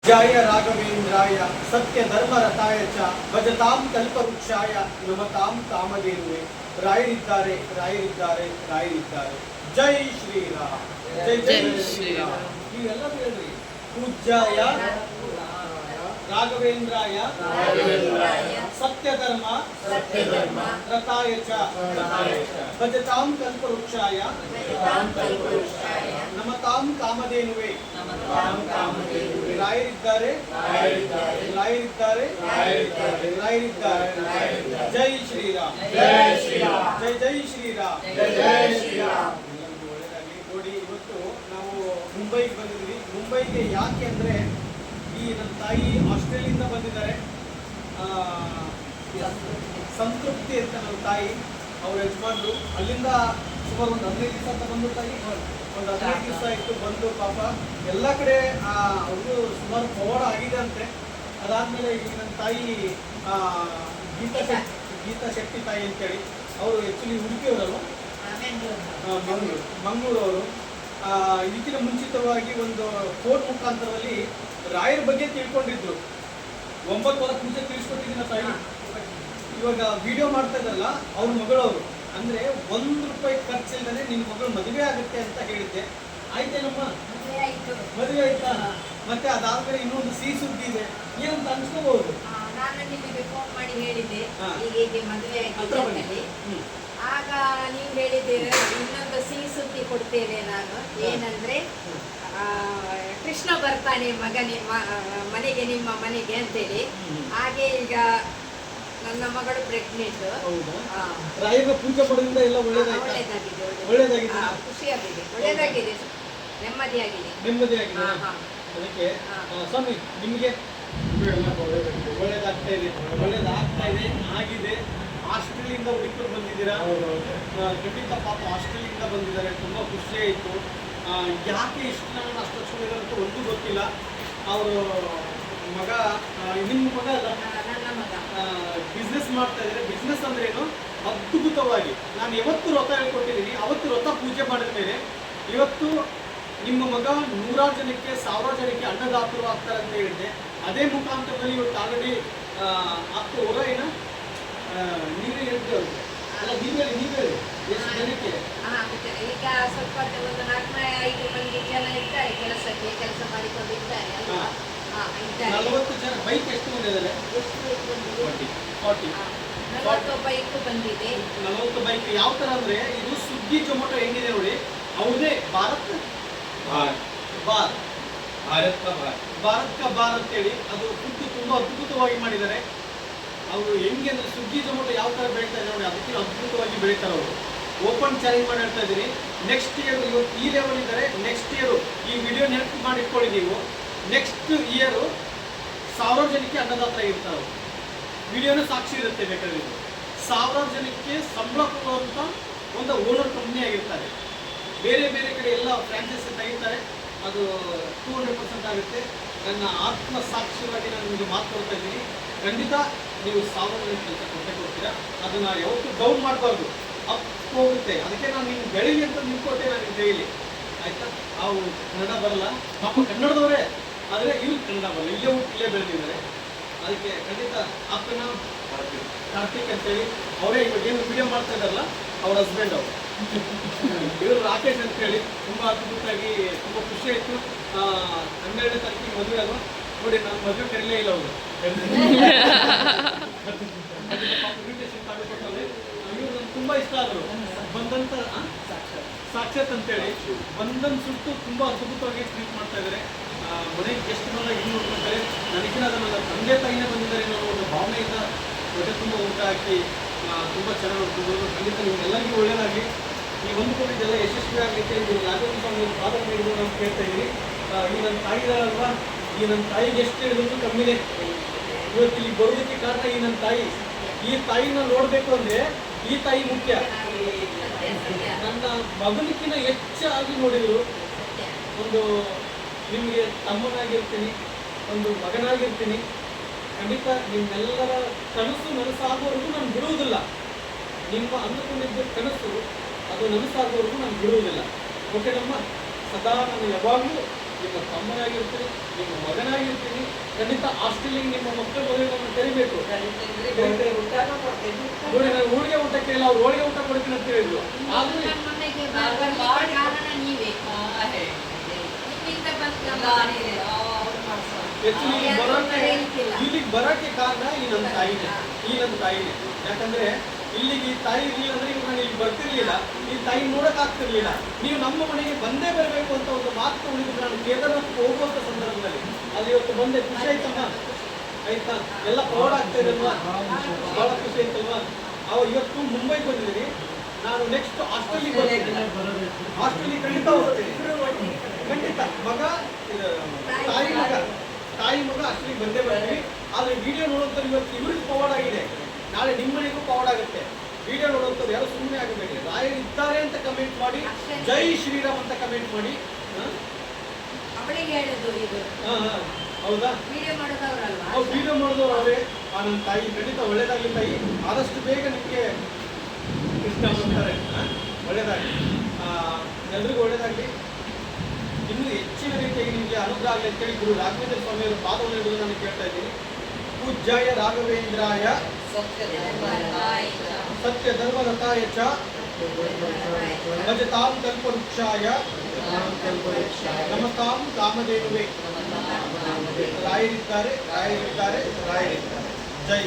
जय राघवेन्द्राय सत्य धर्म रथाय च भजतां कल्पवृक्षाय नमतां कामधेनुवे रायरिद्दारे रायरिद्दारे रायरिद्दारे जय श्रीराम जय जय श्रीराम ನೀವೆಲ್ಲರೂ ಹೇಳ್ರಿ पूज्याय राघवेन्द्राय सत्य धर्म रथाय च भजतां कल्पवृक्षाय नमतां कामधेनुवे ರಾಯರಿದ್ದಾರೆ ರಾಯರಿದ್ದಾರೆ ರಾಯರಿದ್ದಾರೆ ಜೈ ಶ್ರೀರಾಮ್ ಜೈ ಶ್ರೀರಾಮ್ ಜೈ ಜೈ ಶ್ರೀರಾಮ್ ಜೈ ಜೈ ಶ್ರೀರಾಮ್. ನೋಡಿ, ಇವತ್ತು ನಾವು ಮುಂಬೈಗೆ ಬಂದಿದ್ವಿ. ಮುಂಬೈಗೆ ಯಾಕೆ ಅಂದ್ರೆ ಈ ನನ್ನ ತಾಯಿ ಆಸ್ಟ್ರೇಲಿಯಿಂದ ಬಂದಿದ್ದಾರೆ. ಸಂತೃಪ್ತಿ ಅಂತ ನನ್ನ ತಾಯಿ, ಅವ್ರ ಯಜಮಾನ್ರು ಅಲ್ಲಿಂದ ಸುಮಾರು ಒಂದು 15 ದಿವಸ ಅಂತ ಬಂದು ತಾಯಿ ಒಂದು 15 ದಿವಸ ಆಯಿತು ಬಂದು. ಪಾಪ ಎಲ್ಲ ಕಡೆ ಅವ್ರಿಗೂ ಸುಮಾರು ಪವಾಡ ಆಗಿದೆ ಅಂತೆ. ಅದಾದಮೇಲೆ ಈಗ ನನ್ನ ತಾಯಿ ಗೀತಾ ಶೆಟ್ಟಿ ತಾಯಿ ಅಂತೇಳಿ, ಅವರು ಆ್ಯಕ್ಚುಲಿ ಉಡುಪಿಯವರಲ್ಲ, ಮಂಗಳೂರವರು. ಇದಕ್ಕಿಂತ ಮುಂಚಿತವಾಗಿ ಒಂದು ಫೋನ್ ಮುಖಾಂತರದಲ್ಲಿ ರಾಯರ ಬಗ್ಗೆ ತಿಳ್ಕೊಂಡಿದ್ರು. 9 ವಾರ ಪೂಜೆ ತಿಳಿಸ್ಕೊಟ್ಟಿದ್ದೀನಿ ತಾಯಿ. ಇವಾಗ ವಿಡಿಯೋ ಮಾಡ್ತಾ ಇದ್ದಲ್ಲ, ಅವ್ರ ಮಗಳವರು ಅಂದ್ರೆ ₹1 ಖರ್ಚಿಲ್ಲದೆ ನಿನ್ನ ಮಗಳು ಮದುವೆ ಆಗುತ್ತೆ ಅಂತ ಹೇಳಿದ್ದೆ. ಆಯ್ತೇನಮ್ಮ? ಮದುವೆ ಆಯ್ತಾ? ಮತ್ತೆ ಅದಾದ್ಮೇಲೆ ಇನ್ನೊಂದು ಸಿಹಿ ಸುದ್ದಿ ಇದೆ, ಏನಂತ ಅನ್ಸ್ಕೋಬಹುದು. ನಾನು ನಿಮಗೆ ಫೋನ್ ಮಾಡಿ ಹೇಳಿದ್ದೆ ಹೀಗೆ ಮದುವೆ ಆಗಿದೆ. ಆಗ ನೀವು ಹೇಳಿದ್ದೀರ ಇನ್ನೊಂದು ಸಿಹಿ ಸುದ್ದಿ ಕೊಡ್ತೇನೆ ನಾನು. ಏನಂದ್ರೆ ಕೃಷ್ಣ ಬರ್ತಾನೆ ಮನೆಗೆ ನಿಮ್ಮ ಮನೆಗೆ ಅಂತೇಳಿ. ಹಾಗೆ ಈಗ ನನ್ನ ಮಗಳು ಪ್ರೆಗ್ನೆಂಟ್. ರಾಯರ ಪೂಜೆ ಪಡೆದಿಂದ ಎಲ್ಲ ಒಳ್ಳೆದಾಗಿದೆ, ಖುಷಿಯಾಗಿದೆ, ಒಳ್ಳೆದಾಗಿದೆ, ನೆಮ್ಮದಿಯಾಗಿದೆ. ಅದಕ್ಕೆ ಸ್ವಾಮಿ ನಿಮಗೆ ಒಳ್ಳೇದಾಗ್ತಾ ಇದೆ, ಒಳ್ಳೇದಾಗ್ತಾ ಇದೆ, ಆಗಿದೆ. ಆಸ್ಟ್ರೇಲಿಯಿಂದ ಹುಡುಕರು ಬಂದಿದ್ದೀರಾ, ಖಂಡಿತ ಪಾಪ ಆಸ್ಟ್ರೇಲಿಯಿಂದ ಬಂದಿದ್ದಾರೆ. ತುಂಬ ಖುಷಿ ಆಯಿತು. ಯಾಕೆ ಇಷ್ಟು ನಾನು ಅಷ್ಟು ಹಚ್ಕೊಂಡಿದ್ದಾರೆ ಅಂತ ಒಂದು ಗೊತ್ತಿಲ್ಲ. ಅವರು ಮಗ, ನಿಮ್ಮ ಮಗ ಅಲ್ಲ, ಬಿಸ್ನೆಸ್ ಮಾಡ್ತಾ ಇದ್ದಾರೆ. ಬಿಸ್ನೆಸ್ ಅಂದ್ರೆ ಏನು, ಅದ್ಭುತವಾಗಿ ನಾನು ಯಾವತ್ತು ವ್ರತ ಹೇಳ್ಕೊಟ್ಟಿದ್ದೀನಿ. ಅವತ್ತು ವ್ರತ ಪೂಜೆ ಮಾಡಿದ ಮೇಲೆ ಇವತ್ತು ನಿಮ್ಮ ಮಗ 100 ಜನಕ್ಕೆ 1000 ಜನಕ್ಕೆ ಅನ್ನದಾತರು ಆಗ್ತಾರೆ ಅಂತ ಹೇಳಿದ್ದೆ. ಅದೇ ಮುಖಾಂತರದಲ್ಲಿ ಇವತ್ತು ಆಲ್ರೆಡಿ ಆಗ್ತು. ಹೊರ ಏನ ನೀವೇ ಹೇಳ್ತೀವಿ ಅಲ್ಲ, ನೀವೇ ಎಷ್ಟು ಜನಕ್ಕೆ? ಈಗ ಸ್ವಲ್ಪ ಒಂದು 4-5 ಮಂದಿ ಜನ ಇದ್ದಾರೆ ಕೆಲಸಕ್ಕೆ, ಕೆಲಸ ಮಾಡಿಕೊಂಡಿದ್ದಾರೆ. 40 ಜನ. ಬೈಕ್ ಎಷ್ಟು ಬಂದಿದ್ದಾರೆ? 40 ಬೈಕ್ ಬಂದಿದೆ. 40 ಬೈಕ್. ಯಾವ ತರ ಅಂದ್ರೆ, ಇದು ಸ್ವಿಗ್ಗಿ ಜೊಮ್ಯಾಟೊ ಹೆಂಗಿದೆ ನೋಡಿ, ಅವ್ರದೇ ಭಾರತ್ ಕಾ ಬಾರ್ ಅಂತೇಳಿ ಅದು ಫುಡ್ ತುಂಬಾ ಅದ್ಭುತವಾಗಿ ಮಾಡಿದ್ದಾರೆ. ಅವರು ಹೆಂಗೆ ಅಂದ್ರೆ ಸ್ವಿಗ್ಗಿ ಜೊಮ್ಯಾಟೊ ಯಾವ ತರ ಬೆಳೀತಾ ಇದೆ ನೋಡಿ, ಅದಕ್ಕೆ ಅದ್ಭುತವಾಗಿ ಬೆಳೀತಾರೆ ಅವರು. ಓಪನ್ ಚಾಲೆಂಜ್ ಮಾಡಿ ಹೇಳ್ತಾ ಇದ್ದೀನಿ. ನೆಕ್ಸ್ಟ್ ಇಯರ್ ಇವತ್ತು ಈ ಲೆವೆಲ್ ಇದ್ದಾರೆ. ನೆಕ್ಸ್ಟ್ ಇಯರ್ ಈ ವಿಡಿಯೋ ನೆನಪು ಮಾಡಿಟ್ಕೊಳ್ಳಿ ನೀವು. ನೆಕ್ಸ್ಟ್ ಇಯರು 1000 ಜನಕ್ಕೆ ಅನ್ನದಾತ ಇರ್ತಾರೆ. ವಿಡಿಯೋನ ಸಾಕ್ಷಿ ಇರುತ್ತೆ ಬೇಕಾದ್ರೆ. 1000 ಜನಕ್ಕೆ ಸಂಬಳ ಕೊಡುವಂಥ ಒಂದು ಓನರ್ ಕಂಪ್ನಿ ಆಗಿರ್ತಾರೆ. ಬೇರೆ ಬೇರೆ ಕಡೆ ಎಲ್ಲ ಫ್ರಾಂಚೈಸಿ ತೆಗಿತಾರೆ. ಅದು 200% ಆಗುತ್ತೆ. ನನ್ನ ಆತ್ಮ ಸಾಕ್ಷಿಯಾಗಿ ನಾನು ನಿಮಗೆ ಮಾತು ಕೊಡ್ತಾ ಇದ್ದೀನಿ. ಖಂಡಿತ ನೀವು 1000 ಜನಕ್ಕೆ ಕೆಲಸ ಕೊಡ್ತೀರಾ. ಅದನ್ನು ಯಾವತ್ತೂ ಡೌನ್ ಮಾಡಬಾರ್ದು, ಅಪ್ ಹೋಗುತ್ತೆ. ಅದಕ್ಕೆ ನಾನು ನಿಮ್ಗೆ ಬೆಳೀಲಿ ಅಂತ ನಿಂತ್ಕೊಟ್ಟೆ ನಾನು ಡೈಲಿ. ಆಯ್ತಾ? ಅವು ಕನ್ನಡ ಬರಲ್ಲ, ಪಾಪ ಕನ್ನಡದವರೇ, ಆದರೆ ಇವ್ರು ಕನ್ನಡ ಬರಲ್ಲ, ಇಲ್ಲೇ ಬೆಳೆದಿದ್ದಾರೆ. ಅದಕ್ಕೆ ಖಂಡಿತ ಅಪ್ಪನ ಕಾರ್ತಿಕ್ ಅಂತೇಳಿ ಅವರೇ ಇವಾಗ ಏನು ವಿಡಿಯೋ ಮಾಡ್ತಾ ಇದ್ದಾರಲ್ಲ, ಅವ್ರ ಹಸ್ಬೆಂಡ್ ಅವರು. ಇವರು ರಾಕೇಶ್ ಅಂತೇಳಿ ತುಂಬ ಅದ್ಭುತವಾಗಿ ತುಂಬ ಖುಷಿ ಆಯಿತು. 12ನೇ ತಾರೀಕಿಗೆ ಮದುವೆ ಅದು ನೋಡಿ. ನಾನು ಮದುವೆ ಕರೀಲೇ ಇಲ್ಲ ಅವರು. ಇನ್ವಿಟೇಷನ್ ತಗೊಂಡ್ಕೊಟ್ಟವ್ರೆ. ಇವ್ರು ನನಗೆ ತುಂಬ ಇಷ್ಟ ಆದರು. ಬಂದಂತ ಸಾಕ್ಷಾತ್ ಅಂತೇಳಿ ಬಂಧನ್ ಸುಟ್ಟು ತುಂಬ ಅದ್ಭುತವಾಗಿ ಟ್ರೀಟ್ ಮಾಡ್ತಾ ಇದ್ದಾರೆ. ಮನೆಗೆ ಗೆಸ್ಟ್ನೆಲ್ಲ ಹಿಂಗೆ ನೋಡ್ಕೊತಾರೆ. ನನಗಿನ ನನ್ನ ತಂದೆ ತಾಯಿನೇ ಬಂದಿದ್ದಾರೆ ಅನ್ನೋ ಒಂದು ಭಾವನೆಯಿಂದ ಹೊಟ್ಟೆ ತುಂಬ ಊಟ ಹಾಕಿ ತುಂಬ ಚೆನ್ನಾಗಿ ನೋಡ್ತಿದ್ರು. ಖಂಡಿತ ನಿಮ್ಗೆಲ್ಲರಿಗೂ ಒಳ್ಳೆಯದಾಗಿ ಈ ಹೊಂದ್ಕೊಂಡಿದ್ದೆಲ್ಲ ಯಶಸ್ವಿ ಆಗಲಿಕ್ಕೆ ನೀವು ಯಾವುದೋ ಒಂದು ಪಾದ ನೀಡಿದ್ರು ನಾನು ಕೇಳ್ತಾ ಇದ್ದೀನಿ. ಈ ನನ್ನ ತಾಯಿದಾರಲ್ವಾ, ಈ ನನ್ನ ತಾಯಿಗೆ ಎಷ್ಟು ಹೇಳಿದ್ರು ಕಮ್ಮಿನೇ. ಇವತ್ತು ಇಲ್ಲಿ ಬರೋದಕ್ಕೆ ಕಾರಣ ಈ ನನ್ನ ತಾಯಿ. ಈ ತಾಯಿನ ನೋಡಬೇಕು ಅಂದರೆ ಈ ತಾಯಿ ಮುಖ್ಯ. ನನ್ನ ಮಗನಿಗಿಂತ ಹೆಚ್ಚಾಗಿ ನೋಡಿದ್ರು. ಒಂದು ನಿಮಗೆ ತಮ್ಮನಾಗಿರ್ತೀನಿ, ಒಂದು ಮಗನಾಗಿರ್ತೀನಿ. ಖಂಡಿತ ನಿಮ್ಮೆಲ್ಲರ ಕನಸು ನನಸಾಗೋವರೆಗೂ ನಾನು ಬಿಡುವುದಿಲ್ಲ. ನಿಮ್ಮ ಅಂದುಕೊಂಡಿದ್ದ ಕನಸು ಅದು ನನಸಾಗೋವರೆಗೂ ನಾನು ಬಿಡುವುದಿಲ್ಲ. ಓಕೆನಮ್ಮ? ಸದಾ ನಾನು ಯಾವಾಗಲೂ ನಿಮ್ಮ ತಮ್ಮನಾಗಿರ್ತೀನಿ, ನಿಮ್ಮ ಮಗನಾಗಿರ್ತೀನಿ, ಖಂಡಿತ ಹಾಸ್ಟೆಲಿಗೆ ನಿಮ್ಮ ಮಕ್ಕಳ ಮದುವೆಗಳನ್ನು ತೆರಿಬೇಕು. ನೋಡಿ, ನಾನು ಹೋಳಿಗೆ ಊಟ ಕೇಳಿಲ್ಲ, ಅವ್ರು ಹೋಳಿಗೆ ಊಟ ಕೊಡ್ತೀನಿ ಅಂತ ಹೇಳಿದ್ರು. ಆದ್ರೂ ನನ್ನ ಮನೆಗೆ ಬರ್ಲಿಕ್ಕೆ ಕಾರಣ ನೀವೇ. ನಿಮ್ಮಿಂದ ಬಂದ Actually ಇಲ್ಲಿಗೆ ಬರೋಕ್ಕೆ ಕಾರಣ ಈ ನನ್ನ ತಾಯಿನೇ. ಯಾಕಂದ್ರೆ ಇಲ್ಲಿಗೆ ಈ ತಾಯಿ ಇರ್ಲಿಲ್ಲ ಅಂದ್ರೆ ಇವಾಗ ನಾನು ಇಲ್ಲಿ ಬರ್ತಿರ್ಲಿಲ್ಲ, ಈ ತಾಯಿ ನೋಡಕ್ ಆಗ್ತಿರ್ಲಿಲ್ಲ. ನೀವು ನಮ್ಮ ಮನೆಗೆ ಬಂದೇ ಬರಬೇಕು ಅಂತ ಒಂದು ಮಾತು ಉಳಿದ್ರು. ನಾನು ಕೇದಾರನಾಥ್ ಹೋಗುವಂತ ಸಂದರ್ಭದಲ್ಲಿ ಅದು ಇವತ್ತು ಬಂದೆ, ಖುಷಿ ಆಯ್ತಮ್ಮ, ಆಯ್ತಾ? ಎಲ್ಲ ಪ್ರೌಡ್ ಆಗ್ತಾ ಇದಲ್ವಾ, ಬಹಳ ಖುಷಿ ಆಯ್ತಲ್ವಾ? ಇವತ್ತು ಮುಂಬೈಗೆ ಬಂದಿದ್ದೀನಿ, ನಾನು ನೆಕ್ಸ್ಟ್ ಹಾಸ್ಟೆಲಿಗೆ ಬರ್ತೀನಿ. ಹಾಸ್ಟೆಲಿಗೆ ಖಂಡಿತ ಹೋಗ್ತೀನಿ, ಖಂಡಿತ. ಮಗ ತಾಯಿ ಮಗ ಹಾಸ್ಟೆಲಿಗೆ ಬಂದೇ ಬರ್ತೀವಿ. ಆದ್ರೆ ವಿಡಿಯೋ ನೋಡೋಂಥವ್ರು ಇವತ್ತು ಇವ್ರಿಗೆ ಪವಾಡ್ ಆಗಿದೆ, ನಾಳೆ ನಿಮ್ಮ ಮನೆಗೂ ಪವಾಡ್ ಆಗುತ್ತೆ. ವಿಡಿಯೋ ನೋಡೋಂಥವ್ರು ಯಾರು ಸುಮ್ಮನೆ ಆಗಬೇಡಿ. ರಾಯರು ಇದ್ದಾರೆ ಅಂತ ಕಮೆಂಟ್ ಮಾಡಿ, ಜೈ ಶ್ರೀರಾಮ್ ಅಂತ ಕಮೆಂಟ್ ಮಾಡಿ. ಅವಳಿಗೆ ಹೇಳೋದು ಇದು. ಹೌದಾ? ವಿಡಿಯೋ ಮಾಡೋದವ್ರಲ್ವಾ? ವಿಡಿಯೋ ಮಾಡಿದವ್ರು ಅವರೇ. ನನ್ನ ತಾಯಿ ಖಂಡಿತ ಒಳ್ಳೇದಾಗಲಿ ತಾಯಿ, ಆದಷ್ಟು ಬೇಗ ನಿಮಗೆ ಇಷ್ಟ ಆಗ್ತಾರೆ. ಒಳ್ಳೇದಾಗಲಿ, ಎಲ್ರಿಗೂ ಒಳ್ಳೇದಾಗಲಿ. ಇನ್ನೂ ಹೆಚ್ಚಿನ ರೀತಿಯಾಗಿ ನಿಮಗೆ ಅನುಗ್ರಹ ಆಗಲಿ ಅಂತೇಳಿ ಗುರು ರಾಘವೇಂದ್ರ ಸ್ವಾಮಿಯವರು ಪಾದವನ್ನು ಹಿಡಿದು ನಾನು ಕೇಳ್ತಾ ಇದ್ದೀನಿ. ಪೂಜ್ಯಾಯ ರಾಘವೇಂದ್ರಾಯ ಸತ್ಯ ಧರ್ಮರತಾಯ ಚ ಭಜತಾಂ ಕಲ್ಪವೃಕ್ಷಾಯ ನಮತಾಂ ಕಾಮಧೇನುವೆ. ರಾಯರಿದ್ದಾರೆ. ಜೈ.